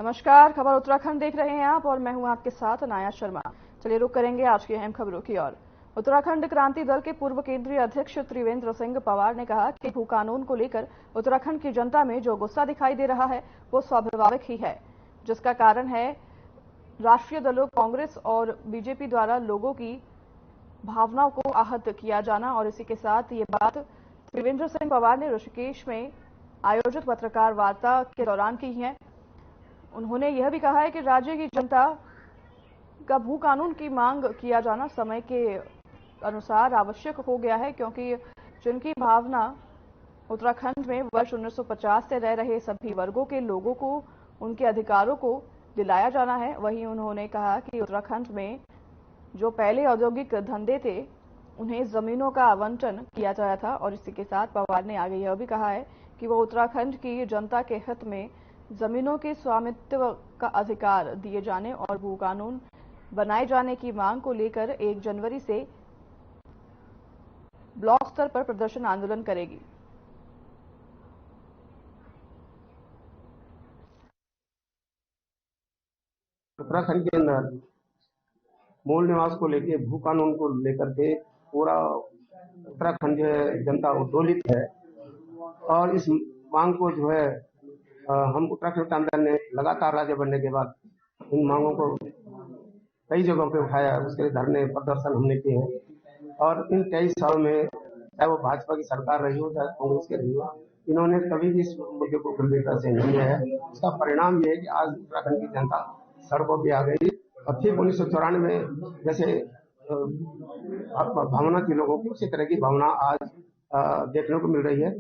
नमस्कार, खबर उत्तराखंड देख रहे हैं आप और मैं हूं आपके साथ अनाया शर्मा। चलिए रुक करेंगे आज की अहम खबरों की ओर। उत्तराखंड क्रांति दल के पूर्व केंद्रीय अध्यक्ष त्रिवेंद्र सिंह पवार ने कहा कि भू कानून को लेकर उत्तराखंड की जनता में जो गुस्सा दिखाई दे रहा है वो स्वाभाविक ही है, जिसका कारण है राष्ट्रीय दलों कांग्रेस और बीजेपी द्वारा लोगों की भावनाओं को आहत किया जाना। और इसी के साथ ये बात त्रिवेंद्र सिंह पवार ने ऋषिकेश में आयोजित पत्रकार वार्ता के दौरान की है। उन्होंने यह भी कहा है कि राज्य की जनता का भू कानून की मांग किया जाना समय के अनुसार आवश्यक हो गया है, क्योंकि जिनकी भावना उत्तराखंड में वर्ष 1950 से रह रहे सभी वर्गों के लोगों को उनके अधिकारों को दिलाया जाना है। वहीं उन्होंने कहा कि उत्तराखंड में जो पहले औद्योगिक धंधे थे उन्हें जमीनों का आवंटन किया गया था। और इसी के साथ पवार ने आगे यह भी कहा है कि वो उत्तराखंड की जनता के हित में जमीनों के स्वामित्व का अधिकार दिए जाने और भू कानून बनाए जाने की मांग को लेकर 1 जनवरी से ब्लॉक स्तर पर प्रदर्शन आंदोलन करेगी। उत्तराखंड के अंदर मूल निवास को लेके भू कानून को लेकर के पूरा उत्तराखंड जो है जनता उद्दोलित है और इस मांग को जो है हम उत्तराखंड क्रांति दल ने लगातार राज्य बनने के बाद इन मांगों को कई जगहों पे उठाया, उसके लिए धरने प्रदर्शन हमने किए हैं। और इन 23 सालों में चाहे वो भाजपा की सरकार रही हो चाहे कांग्रेस की रही हो, इन्होंने कभी भी इस मुद्दे को गंभीरता से नहीं लिया है। उसका परिणाम ये है कि आज उत्तराखंड की जनता सड़कों पर आ गई और ठीक 1994 में जैसे भावना थी लोगों की, उसी तरह की भावना आज देखने को मिल रही है,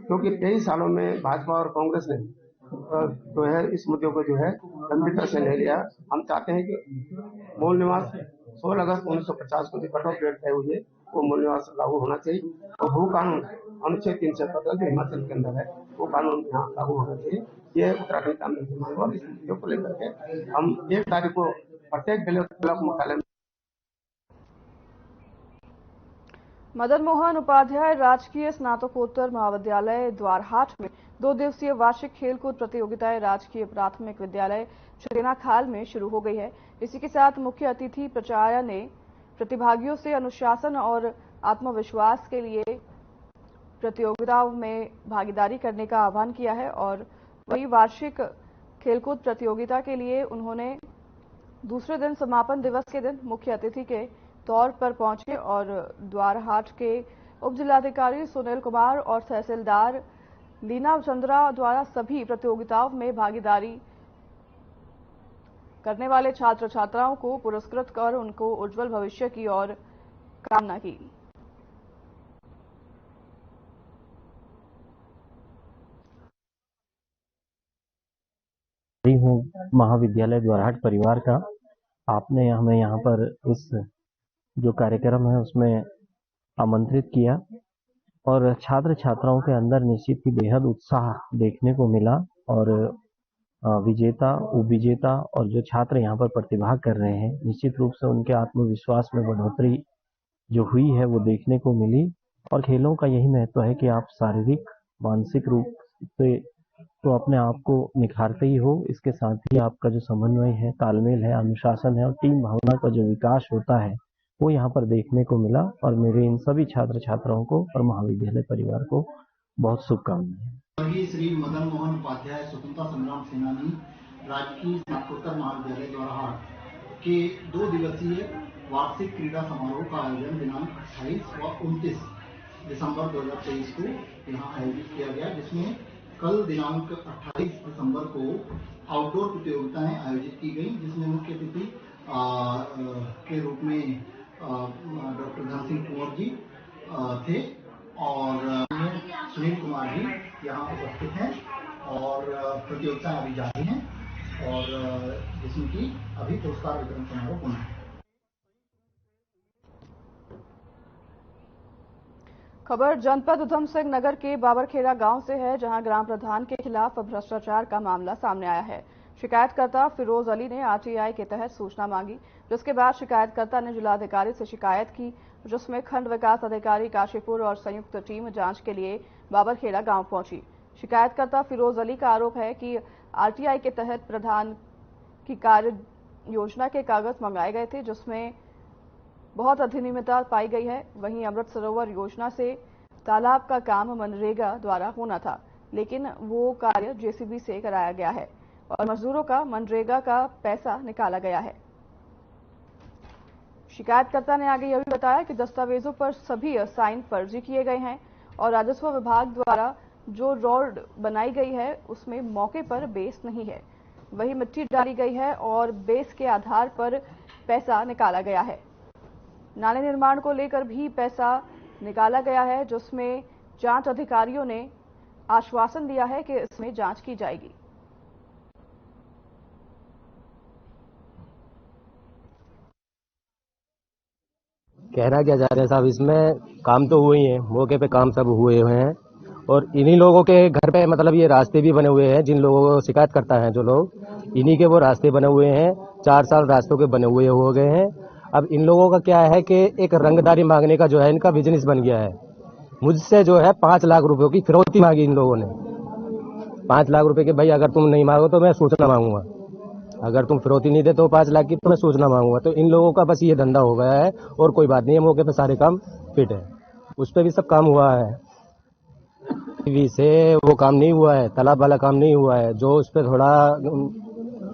क्योंकि 23 सालों में भाजपा और कांग्रेस ने जो है इस मुद्दे को जो है गंभीरता से ले लिया। हम चाहते हैं कि मूल निवास 16 अगस्त 1950 को जो कट ऑफ डेट तय हुई है वो मूल निवास लागू होना चाहिए और भू कानून अनुच्छेद 317 जो हिमाचल के अंदर है वो कानून यहाँ लागू होना चाहिए। ये उत्तराखंड कानून की मांग और इस मुद्दे को लेकर के हम 1 तारीख को प्रत्येक ब्लॉक मुख्यालय मदन मोहन उपाध्याय राजकीय स्नातकोत्तर महाविद्यालय द्वारहाट में 2 दिवसीय वार्षिक खेलकूद प्रतियोगिताएं राजकीय प्राथमिक विद्यालय छतेनाखाल में शुरू हो गई है। इसी के साथ मुख्य अतिथि प्राचार्य ने प्रतिभागियों से अनुशासन और आत्मविश्वास के लिए प्रतियोगिताओं में भागीदारी करने का आह्वान किया है। और वही वार्षिक खेलकूद प्रतियोगिता के लिए उन्होंने दूसरे दिन समापन दिवस के दिन मुख्य अतिथि के तौर पर पहुंचे और द्वारहाट के उप जिलाधिकारी सुनील कुमार और तहसीलदार लीना चंद्रा द्वारा सभी प्रतियोगिताओं में भागीदारी करने वाले छात्र छात्राओं को पुरस्कृत कर उनको उज्जवल भविष्य की ओर कामना की। हूँ महाविद्यालय द्वारहाट परिवार का। आपने हमें यहाँ पर इस जो कार्यक्रम है उसमें आमंत्रित किया और छात्र छात्राओं के अंदर निश्चित ही बेहद उत्साह देखने को मिला और विजेता उपविजेता और जो छात्र यहाँ पर प्रतिभाग कर रहे हैं निश्चित रूप से उनके आत्मविश्वास में बढ़ोतरी जो हुई है वो देखने को मिली। और खेलों का यही महत्व है कि आप शारीरिक मानसिक रूप से तो अपने आप को निखारते ही हो, इसके साथ ही आपका जो समन्वय है, तालमेल है, अनुशासन है और टीम भावना का जो विकास होता है वो यहाँ पर देखने को मिला। और मेरे इन सभी छात्र छात्राओं को और महाविद्यालय परिवार को बहुत शुभकामनाएं। श्री मदन मोहन उपाध्याय स्वतंत्रता संग्राम सेनानी राजकीय स्नातकोत्तर महाविद्यालय द्वारहाट के 2 दिवसीय वार्षिक क्रीड़ा समारोह का आयोजन दिनांक 28 व 29 दिसंबर 2023 को यहाँ आयोजित किया गया, जिसमें कल दिनांक 28 दिसंबर को आउटडोर प्रतियोगिताएं आयोजित की गई, जिसमें मुख्य अतिथि के रूप में डॉक्टर धन सिंह कुंवर जी थे और सुनील कुमार जी यहाँ उपस्थित हैं और प्रतियोगिताएं अभी जारी हैं और जिसमें कि अभी पुरस्कार वितरण समारोह होना है। खबर जनपद उधम सिंह नगर के बाबरखेड़ा गांव से है, जहां ग्राम प्रधान के खिलाफ भ्रष्टाचार का मामला सामने आया है। शिकायतकर्ता फिरोज अली ने आरटीआई के तहत सूचना मांगी, जिसके बाद शिकायतकर्ता ने जिलाधिकारी से शिकायत की, जिसमें खंड विकास अधिकारी काशीपुर और संयुक्त टीम जांच के लिए बाबरखेड़ा गांव पहुंची। शिकायतकर्ता फिरोज अली का आरोप है कि आरटीआई के तहत प्रधान की कार्य योजना के कागज मंगाए गए थे, जिसमें बहुत अनियमितता पाई गई है। वहीं अमृत सरोवर योजना से तालाब का काम मनरेगा द्वारा होना था, लेकिन वो कार्य जेसीबी से कराया गया है और मजदूरों का मनरेगा का पैसा निकाला गया है। शिकायतकर्ता ने आगे यह भी बताया कि दस्तावेजों पर सभी साइन फर्जी किए गए हैं और राजस्व विभाग द्वारा जो रोड बनाई गई है उसमें मौके पर बेस नहीं है, वही मिट्टी डाली गई है और बेस के आधार पर पैसा निकाला गया है। नाले निर्माण को लेकर भी पैसा निकाला गया है, जिसमें जांच अधिकारियों ने आश्वासन दिया है कि इसमें जांच की जाएगी। कहना क्या जा रहा है साहब, इसमें काम तो हुए ही है, मौके पे काम सब हुए हुए हैं और इन्हीं लोगों के घर पे मतलब ये रास्ते भी बने हुए हैं। जिन लोगों को शिकायत करता है जो लोग, इन्हीं के वो रास्ते बने हुए हैं। 4 साल रास्तों के बने हुए हो गए हैं। अब इन लोगों का क्या है कि एक रंगदारी मांगने का जो है इनका बिजनेस बन गया है। मुझसे जो है 5 लाख रुपयों की फिरौती मांगी इन लोगों ने। 5 लाख रुपए के भाई अगर तुम नहीं मांगो तो मैं सूचना मांगूंगा, अगर तुम फिरौती नहीं दे तो 5 लाख की तो मैं सूचना मांगूंगा। तो इन लोगों का बस ये धंधा हो गया है और कोई बात नहीं है। मौके पे सारे काम फिट है, उस पर भी सब काम हुआ है। टीवी से वो काम नहीं हुआ है, तालाब वाला काम नहीं हुआ है। जो उस पर थोड़ा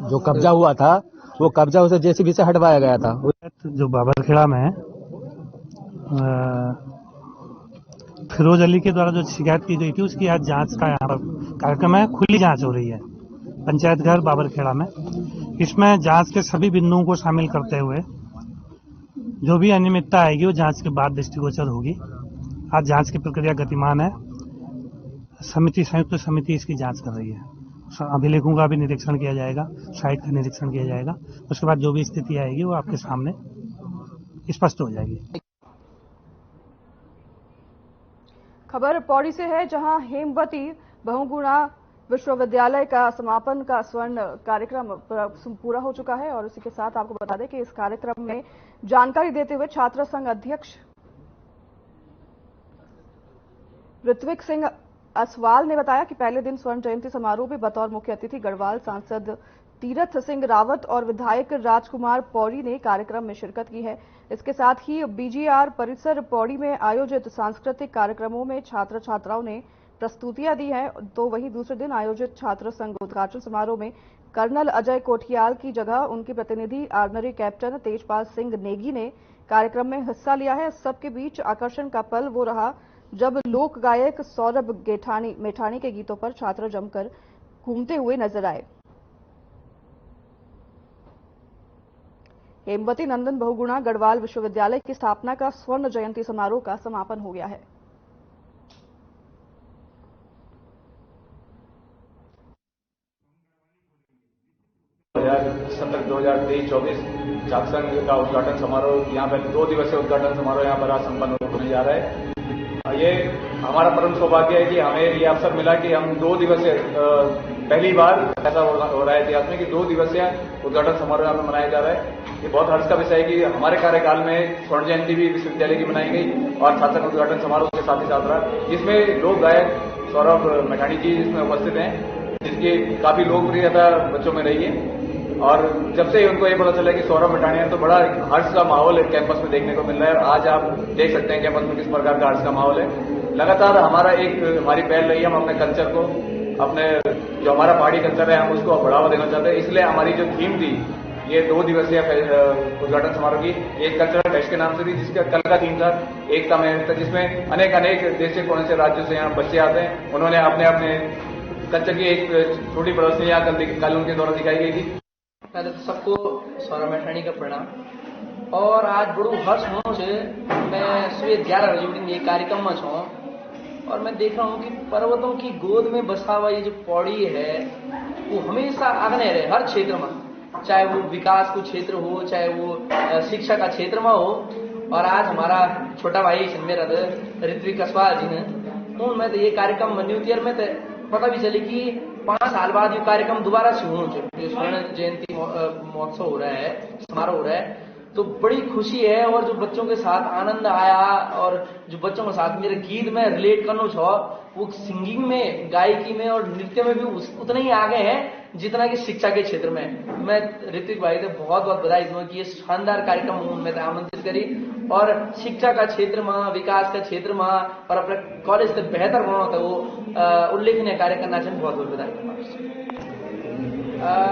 जो कब्जा हुआ था वो कब्जा उसे जेसीबी से हटवाया गया था। जो बाबरखेड़ा में फिरोज अली के द्वारा जो शिकायत की गई थी उसकी आज जांच का यहाँ पर कार्यक्रम है। खुली जांच हो रही है पंचायत घर बाबरखेड़ा में। इसमें जांच के सभी बिंदुओं को शामिल करते हुए जो भी अनियमितता आएगी वो जांच के बाद दृष्टिगोचर होगी। आज जांच की प्रक्रिया गतिमान है। संयुक्त समिति इसकी जांच कर रही है। अभिलेखों का भी निरीक्षण किया जाएगा, साइट का निरीक्षण किया जाएगा। उसके बाद जो भी स्थिति आएगी वो आपके सामने स्पष्ट हो जाएगी। खबर पौड़ी से है, जहां हेमवती बहुगुणा विश्वविद्यालय का समापन का स्वर्ण कार्यक्रम पूरा हो चुका है और इसी के साथ आपको बता दें कि इस कार्यक्रम में जानकारी देते हुए छात्र संघ अध्यक्ष ऋत्विक सिंह असवाल ने बताया कि पहले दिन स्वर्ण जयंती समारोह में बतौर मुख्य अतिथि गढ़वाल सांसद तीरथ सिंह रावत और विधायक राजकुमार पौड़ी ने कार्यक्रम में शिरकत की है। इसके साथ ही बीजीआर परिसर पौड़ी में आयोजित सांस्कृतिक कार्यक्रमों में छात्र छात्राओं ने प्रस्तुतियां दी हैं। तो वहीं दूसरे दिन आयोजित छात्र संघ उद्घाटन समारोह में कर्नल अजय कोठियाल की जगह उनके प्रतिनिधि आर्डनरी कैप्टन तेजपाल सिंह नेगी ने कार्यक्रम में हिस्सा लिया है। सबके बीच आकर्षण का पल वो रहा जब लोक गायक सौरभ मेठानी के गीतों पर छात्र जमकर घूमते हुए नजर आए। हेमवती नंदन बहुगुणा गढ़वाल विश्वविद्यालय की स्थापना का स्वर्ण जयंती समारोह का समापन हो गया है। सत्र 2023-24 छात्र संघ का उद्घाटन समारोह यहाँ पर 2 दिवसीय उद्घाटन समारोह यहाँ पर आज संपन्न होने जा रहा है। ये हमारा परम सौभाग्य है कि हमें ये अवसर मिला कि हम 2 दिवसीय पहली बार ऐसा हो रहा है इतिहास में कि 2 दिवसीय उद्घाटन समारोह यहाँ पर मनाया जा रहा है। ये बहुत हर्ष का विषय है कि हमारे कार्यकाल में स्वर्ण जयंती भी विश्वविद्यालय की मनाई गई और छात्र उद्घाटन समारोह के साथ ही साथ रहा, जिसमें लोक गायक सौरभ मेठानी जी इसमें उपस्थित हैं, जिसकी काफी लोकप्रियता बच्चों में रही है। और जब से उनको ये पता चला कि सौरभ मेठानी है तो बड़ा हर्ष का माहौल कैंपस में देखने को मिल रहा है। और आज आप देख सकते हैं कैंपस में किस प्रकार का हर्ष का माहौल है। लगातार हमारी पहल रही है, हम अपने कल्चर को, अपने जो हमारा पहाड़ी कल्चर है, हम उसको बढ़ावा देना चाहते हैं। इसलिए हमारी जो थीम थी ये 2 दिवसीय उद्घाटन समारोह की एक कल्चरल फेस्ट के नाम से थी, जिसका कल का थीम था एकता में, जिसमें अनेक देश के कोने से राज्यों से यहाँ बच्चे आते हैं। उन्होंने अपने कल्चर की एक छोटी प्रदर्शनी यहाँ कल उनके द्वारा दिखाई गई थी। पहले तो सबको सौरभ मेठानी का प्रणाम। और आज बड़ू हर्ष होने से मैं सुबह 11 बजे उठी ये कार्यक्रम में छूँ और मैं देख रहा हूँ कि पर्वतों की गोद में बसा हुआ ये जो पौड़ी है वो हमेशा आगे रहे हर क्षेत्र में, चाहे वो विकास को क्षेत्र हो, चाहे वो शिक्षा का क्षेत्र में हो। और आज हमारा छोटा भाई मेरा ऋत्विक असवाल जी ने उनमें तो ये कार्यक्रम न्यूतियर में तो पता भी चले कि 5 साल बाद ये कार्यक्रम दोबारा से होना चाहिए। स्वर्ण जयंती महोत्सव हो रहा है, समारोह हो रहा है, तो बड़ी खुशी है। और जो बच्चों के साथ आनंद आया और जो बच्चों के साथ मेरे गीत में रिलेट करना छो वो सिंगिंग में, गायकी में और नृत्य में भी उतने ही आगे हैं जितना कि शिक्षा के क्षेत्र में। मैं ऋतिक भाई को बहुत बहुत बधाई दूंगा कि ये शानदार कार्यक्रम उनमें आमंत्रित करी और शिक्षा का क्षेत्र में, विकास का क्षेत्र में और अपने कॉलेज से बेहतर बनाना था वो उल्लेखनीय कार्य करना चाहिए। बहुत बहुत बधाई दूंगा।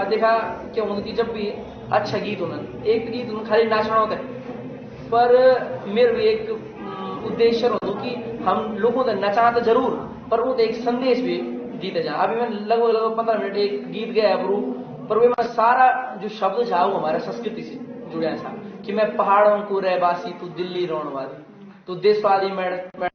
देखा क्या उनकी जब भी अच्छा गीत उन्होंने एक गीत उन्होंने खाली नाचना होता है, पर मेरे भी एक उद्देश्य होता कि हम लोगों को नचा तो जरूर, पर वो एक संदेश भी दीते जाए। अभी मैं लगभग 15 मिनट एक गीत गया पर वे में सारा जो शब्द था वो हमारे संस्कृति से जुड़ा था कि मैं पहाड़ों को रहवासी, तू दिल्ली रोण वाली, तू देशवाली मैं।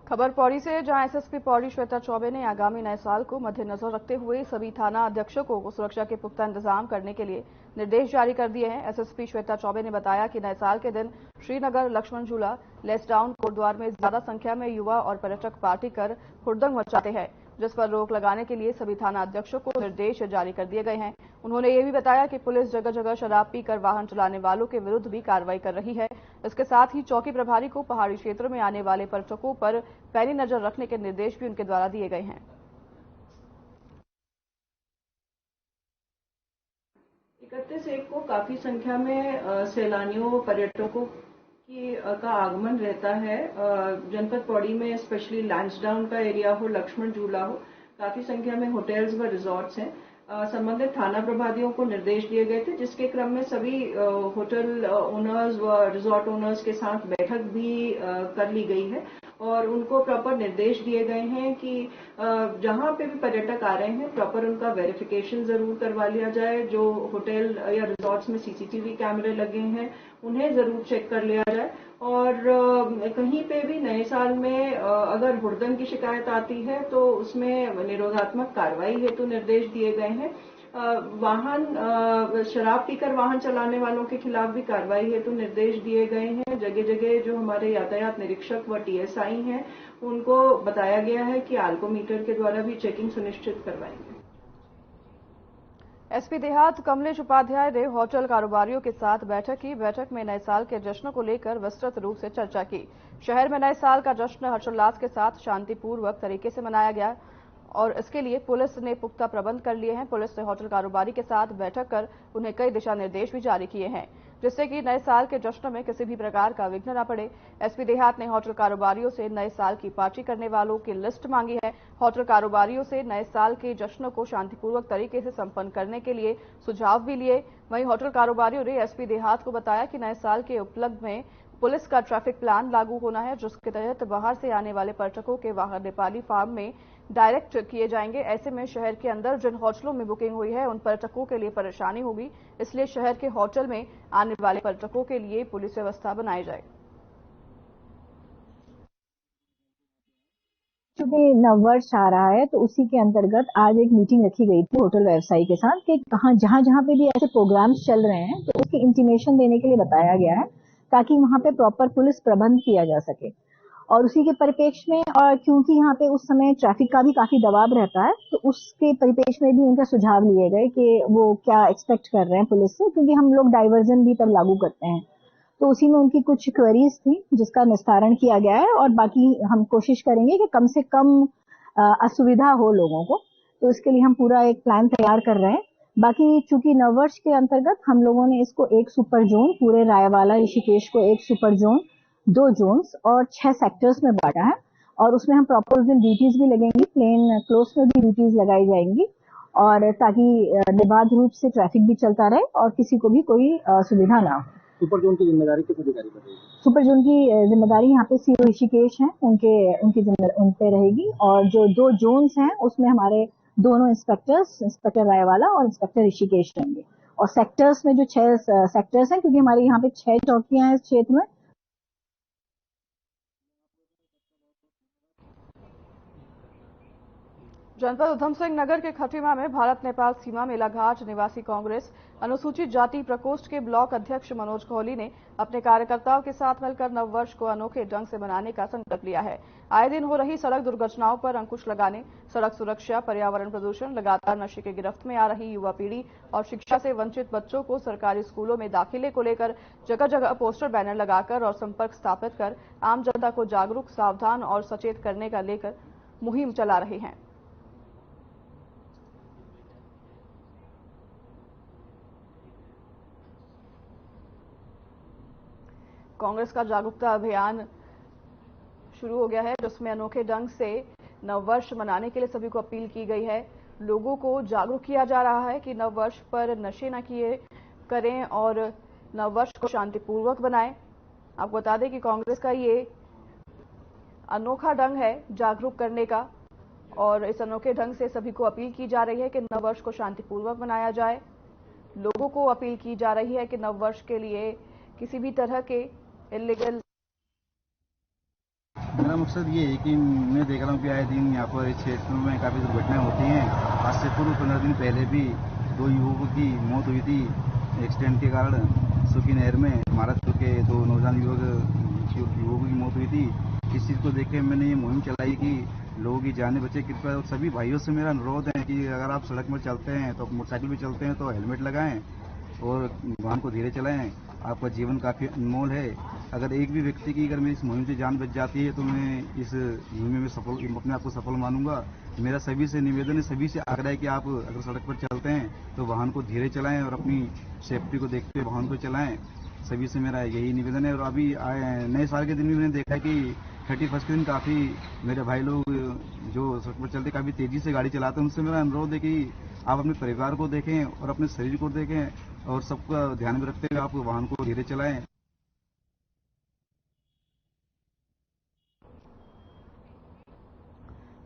खबर पौड़ी से, जहां एसएसपी पौड़ी श्वेता चौबे ने आगामी नए साल को मद्देनजर रखते हुए सभी थाना अध्यक्षों को सुरक्षा के पुख्ता इंतजाम करने के लिए निर्देश जारी कर दिए हैं। एसएसपी श्वेता चौबे ने बताया कि नए साल के दिन श्रीनगर लक्ष्मण झूला, लेसडाउन, कोटद्वार में ज्यादा संख्या में युवा और पर्यटक पार्टी कर हुड़दंग मचाते हैं, जिस पर रोक लगाने के लिए सभी थाना अध्यक्षों को निर्देश जारी कर दिए गए हैं। उन्होंने ये भी बताया कि पुलिस जगह जगह शराब पीकर वाहन चलाने वालों के विरुद्ध भी कार्रवाई कर रही है। इसके साथ ही चौकी प्रभारी को पहाड़ी क्षेत्र में आने वाले पर्यटकों पर पैनी नजर रखने के निर्देश भी उनके द्वारा दिए गए हैं। 31 को काफी संख्या में सैलानियों, पर्यटकों का आगमन रहता है। जनपद पौड़ी में स्पेशली लैंसडाउन का एरिया हो, लक्ष्मण झूला हो, काफी संख्या में होटल्स व रिजॉर्ट्स हैं। संबंधित थाना प्रभारियों को निर्देश दिए गए थे, जिसके क्रम में सभी होटल ओनर्स व रिजॉर्ट ओनर्स के साथ बैठक भी कर ली गई है और उनको प्रॉपर निर्देश दिए गए हैं कि जहां पे भी पर्यटक आ रहे हैं प्रॉपर उनका वेरिफिकेशन जरूर करवा लिया जाए। जो होटल या रिजॉर्ट्स में सीसीटीवी कैमरे लगे हैं उन्हें जरूर चेक कर लिया जाए और कहीं पे भी नए साल में अगर हुड़दंग की शिकायत आती है तो उसमें निरोधात्मक कार्रवाई हेतु निर्देश दिए गए हैं। शराब पीकर वाहन चलाने वालों के खिलाफ भी कार्रवाई हेतु निर्देश दिए गए हैं। जगह जगह जो हमारे यातायात निरीक्षक व टीएसआई हैं उनको बताया गया है कि आल्कोमीटर के द्वारा भी चेकिंग सुनिश्चित करवाएंगे। एसपी देहात कमलेश उपाध्याय ने होटल कारोबारियों के साथ बैठक की। बैठक में नए साल के जश्न को लेकर विस्तृत रूप से चर्चा की। शहर में नए साल का जश्न हर्षोल्लास के साथ शांतिपूर्वक तरीके से मनाया गया और इसके लिए पुलिस ने पुख्ता प्रबंध कर लिए हैं। पुलिस ने होटल कारोबारी के साथ बैठक कर उन्हें कई दिशा निर्देश भी जारी किए हैं, जिससे कि नए साल के जश्न में किसी भी प्रकार का विघ्न न पड़े। एसपी देहात ने होटल कारोबारियों से नए साल की पार्टी करने वालों की लिस्ट मांगी है। होटल कारोबारियों से नए साल के जश्न को शांतिपूर्वक तरीके से संपन्न करने के लिए सुझाव भी लिए। वहीं होटल कारोबारियों ने एसपी देहात को बताया कि नए साल के उपलक्ष्य में पुलिस का ट्रैफिक प्लान लागू होना है, जिसके तहत बाहर से आने वाले पर्यटकों के वाहन नेपाली फार्म में डायरेक्ट किए जाएंगे। ऐसे में शहर के अंदर जिन होटलों में बुकिंग हुई है उन पर्यटकों के लिए परेशानी होगी, इसलिए शहर के होटल में आने वाले पर्यटकों के लिए पुलिस व्यवस्था बनाई जाए। चूंकि नववर्ष आ रहा है तो उसी के अंतर्गत आज एक मीटिंग रखी गई थी होटल व्यवसायी के साथ कि जहां जहां पे भी ऐसे प्रोग्राम्स चल रहे हैं तो उसकी इंटीमेशन देने के लिए बताया गया है ताकि वहां पे प्रॉपर पुलिस प्रबंध किया जा सके। और उसी के परिप्रेक्ष्य में, और क्योंकि यहाँ पे उस समय ट्रैफिक का भी काफी दबाव रहता है तो उसके परिप्रेक्ष्य में भी उनका सुझाव लिए गए कि वो क्या एक्सपेक्ट कर रहे हैं पुलिस से, क्योंकि हम लोग डाइवर्जन भी तब लागू करते हैं। तो उसी में उनकी कुछ क्वेरीज थी जिसका निस्तारण किया गया है और बाकी हम कोशिश करेंगे कि कम से कम असुविधा हो लोगों को, तो इसके लिए हम पूरा एक प्लान तैयार कर रहे हैं। बाकी चूंकि नववर्ष के अंतर्गत हम लोगों ने इसको एक सुपर जोन, पूरे रायवाला ऋषिकेश को एक सुपर जोन, 2 जोन्स और 6 सेक्टर्स में बांटा है और उसमें हम प्रॉपर ड्यूटीज भी लगेंगी, प्लेन क्लोज में भी ड्यूटीज लगाई जाएंगी और ताकि निर्बाध रूप से ट्रैफिक भी चलता रहे और किसी को भी कोई असुविधा ना हो। सुपर जोन की जिम्मेदारी किस अधिकारी पर रहेगी? सुपर जोन की जिम्मेदारी यहाँ पे सीओ ऋषिकेश हैं, उन पे रहेगी और जो 2 जोन्स हैं उसमें हमारे दोनों इंस्पेक्टर्स, इंस्पेक्टर रायवाला और इंस्पेक्टर ऋषिकेश रहेंगे। और सेक्टर्स में जो 6 सेक्टर्स हैं, क्योंकि हमारे यहाँ पे 6 चौकियां हैं इस क्षेत्र में, जनपद उधम सिंह नगर के खटीमा में भारत नेपाल सीमा मेलाघाट निवासी कांग्रेस अनुसूचित जाति प्रकोष्ठ के ब्लॉक अध्यक्ष मनोज कोहली ने अपने कार्यकर्ताओं के साथ मिलकर नववर्ष को अनोखे ढंग से मनाने का संकल्प लिया है। आए दिन हो रही सड़क दुर्घटनाओं पर अंकुश लगाने, सड़क सुरक्षा, पर्यावरण प्रदूषण, लगातार नशे की गिरफ्त में आ रही युवा पीढ़ी और शिक्षा से वंचित बच्चों को सरकारी स्कूलों में दाखिले को लेकर जगह जगह पोस्टर बैनर लगाकर और संपर्क स्थापित कर आम जनता को जागरूक, सावधान और सचेत करने का लेकर मुहिम चला रहे हैं। कांग्रेस का जागरूकता अभियान शुरू हो गया है, जिसमें अनोखे ढंग से नववर्ष मनाने के लिए सभी को अपील की गई है। लोगों को जागरूक किया जा रहा है कि नववर्ष पर नशे न किए करें और नववर्ष को शांतिपूर्वक बनाएं। आपको बता दें कि कांग्रेस का ये अनोखा ढंग है जागरूक करने का और इस अनोखे ढंग से सभी को अपील की जा रही है कि नववर्ष को शांतिपूर्वक मनाया जाए। लोगों को अपील की जा रही है कि नववर्ष के लिए किसी भी तरह के इलीगल। मेरा मकसद ये है कि मैं देख रहा हूँ कि आए दिन यहाँ पर इस क्षेत्र में काफ़ी दुर्घटनाएं होती हैं। आज से पूर्व 15 दिन पहले भी 2 युवकों की मौत हुई थी एक्सीडेंट के कारण सुखी नहर में। महाराष्ट्र के 2 नौजवान युवकों की मौत हुई थी। इस चीज़ को देख के मैंने ये मुहिम चलाई कि लोगों की जाने बचे कृपया। और सभी भाइयों से मेरा अनुरोध है कि अगर आप सड़क में चलते हैं तो मोटरसाइकिल पर चलते हैं तो हेलमेट लगाएं और वाहन को धीरे चलाएं। आपका जीवन काफ़ी अनमोल है। अगर एक भी व्यक्ति की अगर मेरी इस मुहिम से जान बच जाती है तो मैं इस मुहिम में अपने आप को सफल मानूंगा। मेरा सभी से निवेदन है, सभी से आग्रह है कि आप अगर सड़क पर चलते हैं तो वाहन को धीरे चलाएं और अपनी सेफ्टी को देखते हुए वाहन को चलाएं। सभी से मेरा यही निवेदन है। और अभी नए साल के दिन भी मैंने देखा है कि 31 के दिन काफ़ी मेरे भाई लोग जो सड़क पर चलते काफ़ी तेज़ी से गाड़ी चलाते हैं। उनसे मेरा अनुरोध है कि आप अपने परिवार को देखें और अपने शरीर को देखें और सबका ध्यान में रखते हुए आप वाहन को धीरे चलाएं।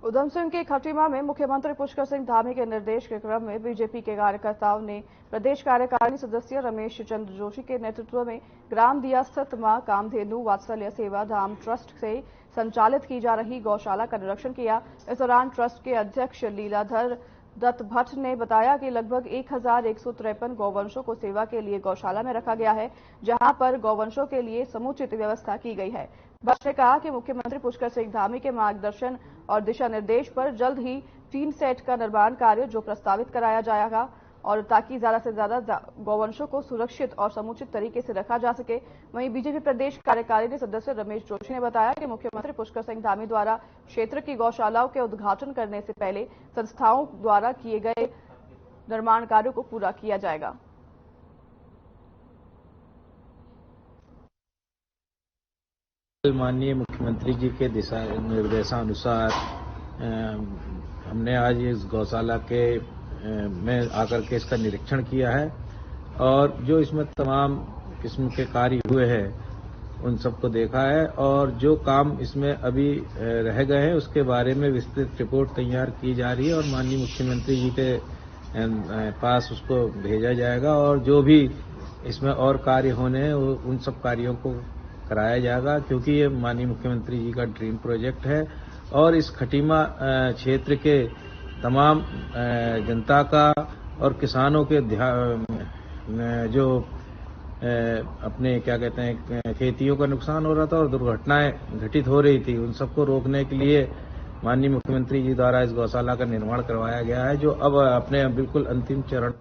उधम सिंह के खटीमा में मुख्यमंत्री पुष्कर सिंह धामी के निर्देश के क्रम में बीजेपी के कार्यकर्ताओं ने प्रदेश कार्यकारिणी सदस्य रमेश चंद्र जोशी के नेतृत्व में ग्राम दिया स्थित मां कामधेनु वात्सल्य सेवा धाम ट्रस्ट से संचालित की जा रही गौशाला का निरीक्षण किया। इस दौरान ट्रस्ट के अध्यक्ष लीलाधर दत्त भट्ट ने बताया कि लगभग 1153 गौवंशों को सेवा के लिए गौशाला में रखा गया है, जहां पर गौवंशों के लिए समुचित व्यवस्था की गई है। भट्ट ने कहा कि मुख्यमंत्री पुष्कर सिंह धामी के मार्गदर्शन और दिशा निर्देश पर जल्द ही 3 सेट का निर्माण कार्य जो प्रस्तावित कराया जाएगा और ताकि ज्यादा से ज्यादा गौवंशों को सुरक्षित और समुचित तरीके से रखा जा सके। वहीं बीजेपी प्रदेश कार्यकारिणी सदस्य रमेश जोशी ने बताया कि मुख्यमंत्री पुष्कर सिंह धामी द्वारा क्षेत्र की गौशालाओं के उद्घाटन करने से पहले संस्थाओं द्वारा किए गए निर्माण कार्यों को पूरा किया जाएगा। माननीय मुख्यमंत्री जी के दिशा निर्देशानुसार हमने आज इस गौशाला के में आकर के इसका निरीक्षण किया है और जो इसमें तमाम किस्म के कार्य हुए हैं उन सबको देखा है और जो काम इसमें अभी रह गए हैं उसके बारे में विस्तृत रिपोर्ट तैयार की जा रही है और माननीय मुख्यमंत्री जी के पास उसको भेजा जाएगा और जो भी इसमें और कार्य होने हैं उन सब कार्यों को कराया जाएगा, क्योंकि ये माननीय मुख्यमंत्री जी का ड्रीम प्रोजेक्ट है और इस खटीमा क्षेत्र के तमाम जनता का और किसानों के जो अपने क्या कहते हैं खेतियों का नुकसान हो रहा था और दुर्घटनाएं घटित हो रही थी, उन सबको रोकने के लिए माननीय मुख्यमंत्री जी द्वारा इस गौशाला का निर्माण करवाया गया है, जो अब अपने बिल्कुल अंतिम चरण।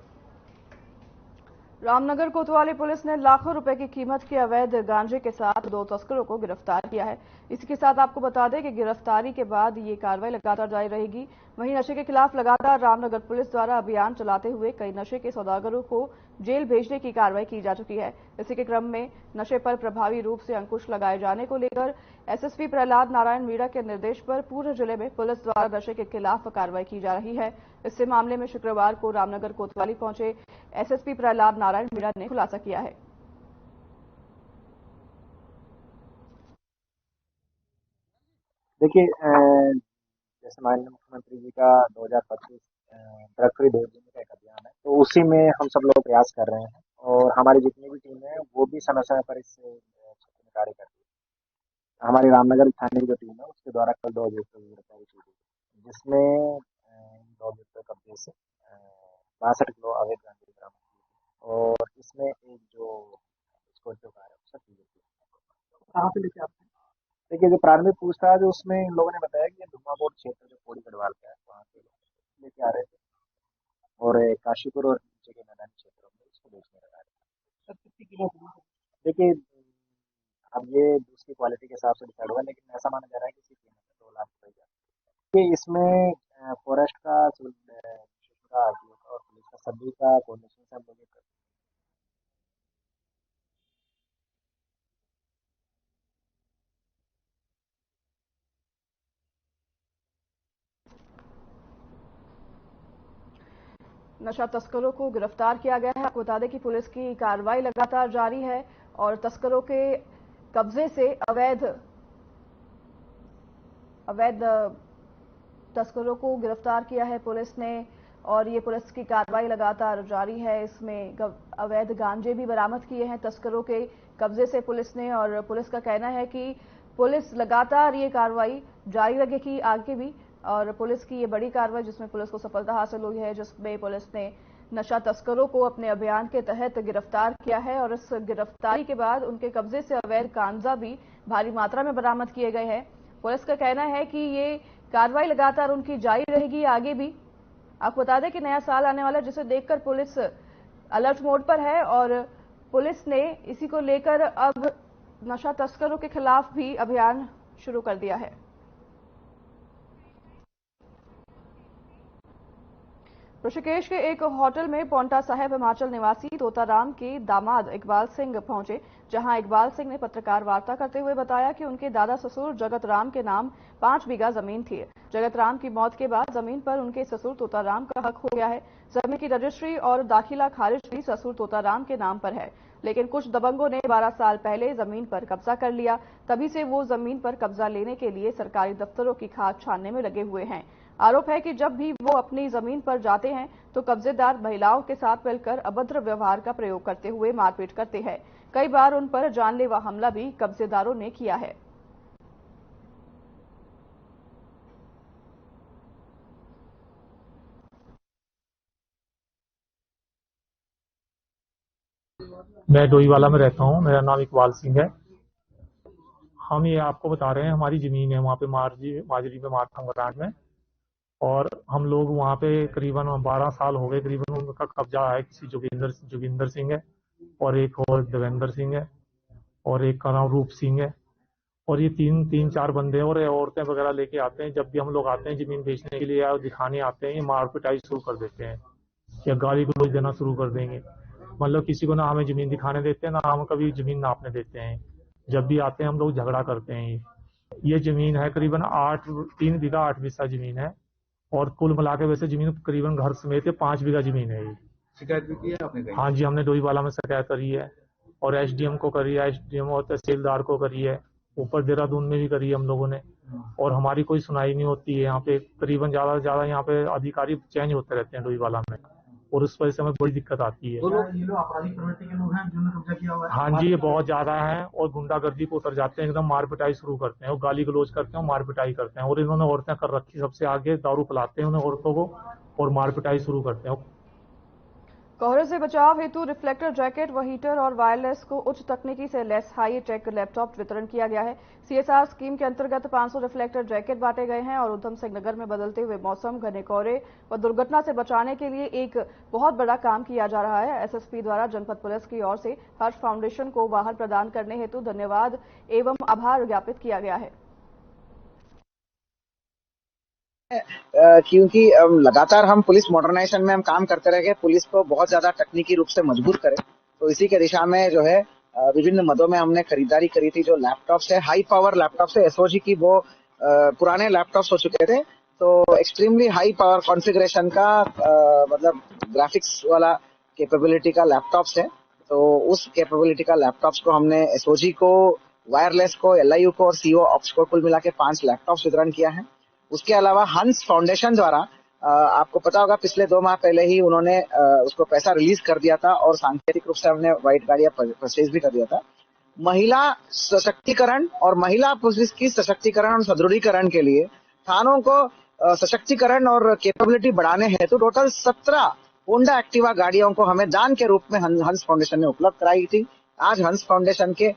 रामनगर कोतवाली पुलिस ने लाखों रुपए की कीमत के अवैध गांजे के साथ 2 तस्करों को गिरफ्तार किया है। इसी के साथ आपको बता दें कि गिरफ्तारी के बाद ये कार्रवाई लगातार जारी रहेगी। वहीं नशे के खिलाफ लगातार रामनगर पुलिस द्वारा अभियान चलाते हुए कई नशे के सौदागरों को जेल भेजने की कार्रवाई की जा चुकी है। इसी के क्रम में नशे पर प्रभावी रूप से अंकुश लगाए जाने को लेकर एसएसपी प्रहलाद नारायण मीणा के निर्देश पर पूरे जिले में पुलिस द्वारा नशे के खिलाफ कार्रवाई की जा रही है। इससे मामले में शुक्रवार को रामनगर कोतवाली पहुंचे एसएसपी प्रहलाद नारायण मीणा ने खुलासा किया है। देखिए, जैसे माननीय मुख्यमंत्री जी का 2025 ड्रग फ्री देश का एक अभियान है, तो उसी में हम सब लोग प्रयास कर रहे हैं और हमारी जितनी भी टीम है वो भी समय समय पर इस क्षेत्र में कार्य करती है। हमारी रामनगर थाने की जो टीम है उसके द्वारा कल 2 गिरफ्तारी की गई, जिसमें डॉग के कब्जे से 62 किलो अवैध गांजे बरामद की और इसमें एक जो स्कॉर्पियो कार है उसका चीज कहाँ से लेके आते हैं? देखिए, जो प्रारंभिक पूछताछ उसमें इन लोगों ने बताया कि ये धुमाकोट क्षेत्र जो पौड़ी गढ़वाल का है वहाँ से लेके आ रहे थे और काशीपुर और नीचे के मैदानी क्षेत्रों में इसको बेचने लगा रहे थे। कितनी किलो? देखिए, अब ये दूसरी क्वालिटी के हिसाब से डिसाइड हुआ, लेकिन ऐसा माना जा रहा है कि इसकी कीमत 2 लाख रुपए जाती है। इसमें फॉरेस्ट का आरटीओ का और पुलिस का सभी का कोऑर्डिनेशन से हम लोग करते हैं। नशा तस्करों को गिरफ्तार किया गया है। आपको बता दें कि पुलिस की कार्रवाई लगातार जारी है और तस्करों के कब्जे से अवैध तस्करों को गिरफ्तार किया है पुलिस ने और ये पुलिस की कार्रवाई लगातार जारी है। इसमें अवैध गांजे भी बरामद किए हैं तस्करों के कब्जे से पुलिस ने और पुलिस का कहना है कि पुलिस लगातार ये कार्रवाई जारी रखेगी आगे भी और पुलिस की ये बड़ी कार्रवाई जिसमें पुलिस को सफलता हासिल हुई है, जिसमें पुलिस ने नशा तस्करों को अपने अभियान के तहत गिरफ्तार किया है और इस गिरफ्तारी के बाद उनके कब्जे से अवैध गांजा भी भारी मात्रा में बरामद किए गए हैं। पुलिस का कहना है कि ये कार्रवाई लगातार उनकी जारी रहेगी आगे भी। आपको बता दें कि नया साल आने वाला है जिसे देखकर पुलिस अलर्ट मोड पर है और पुलिस ने इसी को लेकर अब नशा तस्करों के खिलाफ भी अभियान शुरू कर दिया है। ऋषिकेश के एक होटल में पांवटा साहिब हिमाचल निवासी तोताराम के दामाद इकबाल सिंह पहुंचे, जहां इकबाल सिंह ने पत्रकार वार्ता करते हुए बताया कि उनके दादा ससुर जगत राम के नाम 5 बीघा जमीन थी। जगत राम की मौत के बाद जमीन पर उनके ससुर तोताराम का हक हो गया है। जमीन की रजिस्ट्री और दाखिला खारिज भी ससुर तोताराम के नाम पर है, लेकिन कुछ दबंगों ने 12 साल पहले जमीन पर कब्जा कर लिया। तभी से वो जमीन पर कब्जा लेने के लिए सरकारी दफ्तरों की खाक छानने में लगे हुए हैं। आरोप है कि जब भी वो अपनी जमीन पर जाते हैं तो कब्जेदार महिलाओं के साथ मिलकर अभद्र व्यवहार का प्रयोग करते हुए मारपीट करते हैं। कई बार उन पर जानलेवा हमला भी कब्जेदारों ने किया है। मैं डोईवाला में रहता हूँ, मेरा नाम इकबाल सिंह है। हम ये आपको बता रहे हैं, हमारी जमीन है वहाँ पे माजरी में मारथम घाट में और हम लोग वहाँ पे करीबन 12 साल हो गए करीबन उनका कब्जा है। किसी जोगिंदर सिंह है और एक और देवेंद्र सिंह है और एक का नाम रूप सिंह है और ये तीन चार बंदे और औरतें वगैरह लेके आते हैं। जब भी हम लोग आते हैं जमीन बेचने के लिए या दिखाने आते हैं, ये मार पिटाई शुरू कर देते हैं या गाली गलौज देना शुरू कर देंगे। मतलब किसी को ना हमें जमीन दिखाने देते हैं ना हम कभी जमीन नापने देते हैं। जब भी आते हैं हम लोग झगड़ा करते हैं। ये जमीन है करीबन 3 बीघा 8 बिस्सा जमीन है और कुल मिला के वैसे जमीन करीबन घर समेत 5 बीघा जमीन है। ये शिकायत भी की है आपने? हाँ जी, हमने डोईवाला में शिकायत करी है और एसडीएम को करी है, एसडीएम और तहसीलदार को करी है, ऊपर देहरादून में भी करी है हम लोगों ने और हमारी कोई सुनाई नहीं होती है। यहाँ पे करीबन ज्यादा से ज्यादा यहाँ पे अधिकारी चेंज होते रहते हैं डोईवाला में और उस वजह से हमें बड़ी दिक्कत आती है। ये लोग आपराधिक प्रवृत्ति के लोग हैं जिन्होंने कब्जा किया हुआ है? हाँ जी, ये बहुत ज्यादा है और गुंडागर्दी पे उतर जाते हैं, एकदम मार पिटाई शुरू करते हैं और गाली गलौज करते हैं और मार पिटाई करते हैं और इन्होंने औरतें कर रखी सबसे आगे, दारू पिलाते हैं उन्हें औरतों को और मार पिटाई शुरू करते हैं। कोहरे से बचाव हेतु रिफ्लेक्टर जैकेट व हीटर और वायरलेस को उच्च तकनीकी से लैस हाई टेक लैपटॉप वितरण किया गया है। सीएसआर स्कीम के अंतर्गत 500 रिफ्लेक्टर जैकेट बांटे गए हैं और उधम सिंह नगर में बदलते हुए मौसम, घने कोहरे व दुर्घटना से बचाने के लिए एक बहुत बड़ा काम किया जा रहा है। एसएसपी द्वारा जनपद पुलिस की ओर से हर्ष फाउंडेशन को वाहन प्रदान करने हेतु धन्यवाद एवं आभार ज्ञापित किया गया है। क्योंकि लगातार हम पुलिस मॉडर्नाइजेशन में हम काम करते रहे, पुलिस को बहुत ज्यादा तकनीकी रूप से मजबूत करें, तो इसी के दिशा में जो है विभिन्न मदों में हमने खरीदारी करी थी। जो लैपटॉप्स है हाई पावर लैपटॉप्स है, एसओजी की वो पुराने लैपटॉप्स हो चुके थे, तो एक्सट्रीमली हाई पावर कॉन्फ़िगरेशन का मतलब ग्राफिक्स वाला कैपेबिलिटी का लैपटॉप्स है। तो उस कैपेबिलिटी का लैपटॉप्स को हमने एसओजी को, वायरलेस को, एलआईयू को और सीओ ऑप्स को कुल मिला के 5 लैपटॉप्स वितरण किया है। उसके अलावा हंस फाउंडेशन द्वारा आपको पता होगा पिछले 2 माह पहले ही उन्होंने उसको पैसा रिलीज कर दिया था और सांकेतिक रूप से हमने व्हाइट गाड़ियां परचेज भी कर दिया था। महिला सशक्तिकरण और महिला पुलिस की सशक्तिकरण और सुदृढ़ीकरण के लिए थानों को सशक्तिकरण और कैपेबिलिटी बढ़ाने हेतु टोटल 17 होंडा एक्टिवा गाड़ियों को हमें दान के रूप में हंस फाउंडेशन ने उपलब्ध कराई थी। आज हंस फाउंडेशन के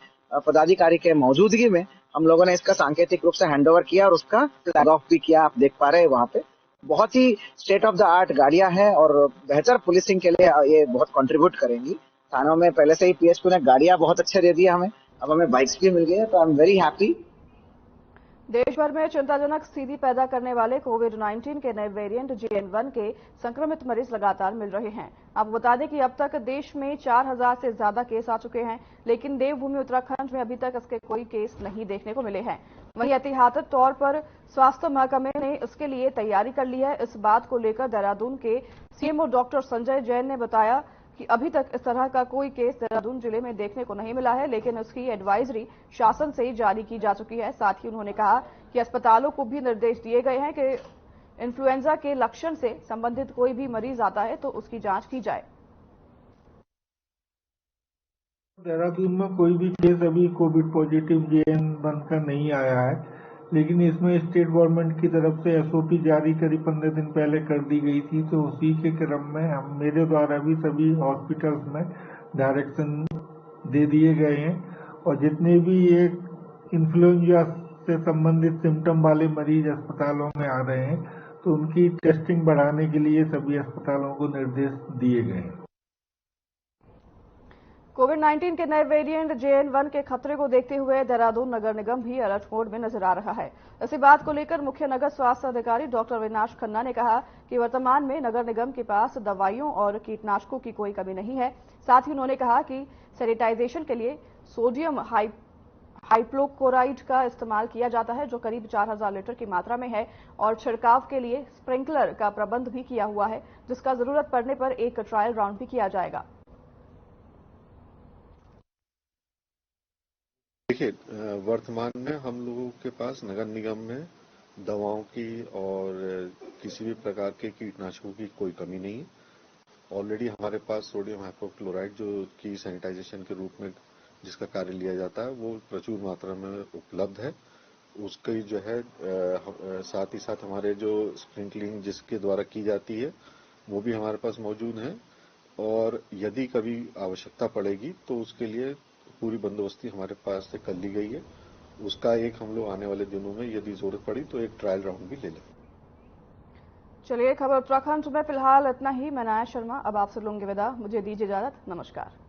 पदाधिकारी के मौजूदगी में हम लोगों ने इसका सांकेतिक रूप से हैंडओवर किया और उसका फ्लैग ऑफ भी किया। आप देख पा रहे हैं वहाँ पे बहुत ही स्टेट ऑफ द आर्ट गाड़ियां हैं और बेहतर पुलिसिंग के लिए ये बहुत कंट्रीब्यूट करेंगी। थानों में पहले से ही पीएसपी ने गाड़ियां बहुत अच्छे दे दिया हमें, अब हमें बाइक्स भी मिल गई है, तो आई एम वेरी हैप्पी। देश भर में चिंताजनक स्थिति पैदा करने वाले कोविड-19 के नए वेरिएंट JN1 के संक्रमित मरीज लगातार मिल रहे हैं। आपको बता दें कि अब तक देश में 4000 से ज्यादा केस आ चुके हैं, लेकिन देवभूमि उत्तराखंड में अभी तक इसके कोई केस नहीं देखने को मिले हैं। वहीं एहतियातन तौर पर स्वास्थ्य महकमे ने इसके लिए तैयारी कर ली है। इस बात को लेकर देहरादून के CMO डॉक्टर संजय जैन ने बताया कि अभी तक इस तरह का कोई केस देहरादून जिले में देखने को नहीं मिला है, लेकिन उसकी एडवाइजरी शासन से ही जारी की जा चुकी है। साथ ही उन्होंने कहा कि अस्पतालों को भी निर्देश दिए गए हैं कि इन्फ्लुएंजा के लक्षण से संबंधित कोई भी मरीज आता है तो उसकी जांच की जाए। देहरादून में कोई भी केस अभी कोविड पॉजिटिव JN1 का नहीं आया है, लेकिन इसमें स्टेट गवर्नमेंट की तरफ से SOP जारी करीब 15 दिन पहले कर दी गई थी, तो उसी के क्रम में मेरे द्वारा भी सभी हॉस्पिटल्स में डायरेक्शन दे दिए गए हैं और जितने भी ये इन्फ्लुएंजा से संबंधित सिम्टम वाले मरीज अस्पतालों में आ रहे हैं तो उनकी टेस्टिंग बढ़ाने के लिए सभी अस्पतालों को निर्देश दिए गए हैं। कोविड-19 के नए वेरिएंट JN1 के खतरे को देखते हुए देहरादून नगर निगम भी अलर्ट मोड में नजर आ रहा है। इसी बात को लेकर मुख्य नगर स्वास्थ्य अधिकारी डॉक्टर अविनाश खन्ना ने कहा कि वर्तमान में नगर निगम के पास दवाइयों और कीटनाशकों की कोई कमी नहीं है। साथ ही उन्होंने कहा कि सैनिटाइजेशन के लिए सोडियम हाइपोक्लोराइड का इस्तेमाल किया जाता है, जो करीब 4000 लीटर की मात्रा में है, और छिड़काव के लिए स्प्रिंकलर का प्रबंध भी किया हुआ है, जिसका जरूरत पड़ने पर एक ट्रायल राउंड भी किया जाएगा। देखिए, वर्तमान में हम लोगों के पास नगर निगम में दवाओं की और किसी भी प्रकार के कीटनाशकों की कोई कमी नहीं है। ऑलरेडी हमारे पास सोडियम हाइपोक्लोराइड जो कि सैनिटाइजेशन के रूप में जिसका कार्य लिया जाता है वो प्रचुर मात्रा में उपलब्ध है। उसकी जो है साथ ही साथ हमारे जो स्प्रिंकलिंग जिसके द्वारा की जाती है वो भी हमारे पास मौजूद है और यदि कभी आवश्यकता पड़ेगी तो उसके लिए पूरी बंदोबस्ती हमारे पास से कर ली गई है। उसका एक हम लोग आने वाले दिनों में यदि जरूरत पड़ी तो एक ट्रायल राउंड भी ले लें। चलिए, खबर उत्तराखंड में फिलहाल इतना ही। मैं नाया शर्मा अब आपसे लूंगी विदा। मुझे दीजिए इजाजत। नमस्कार।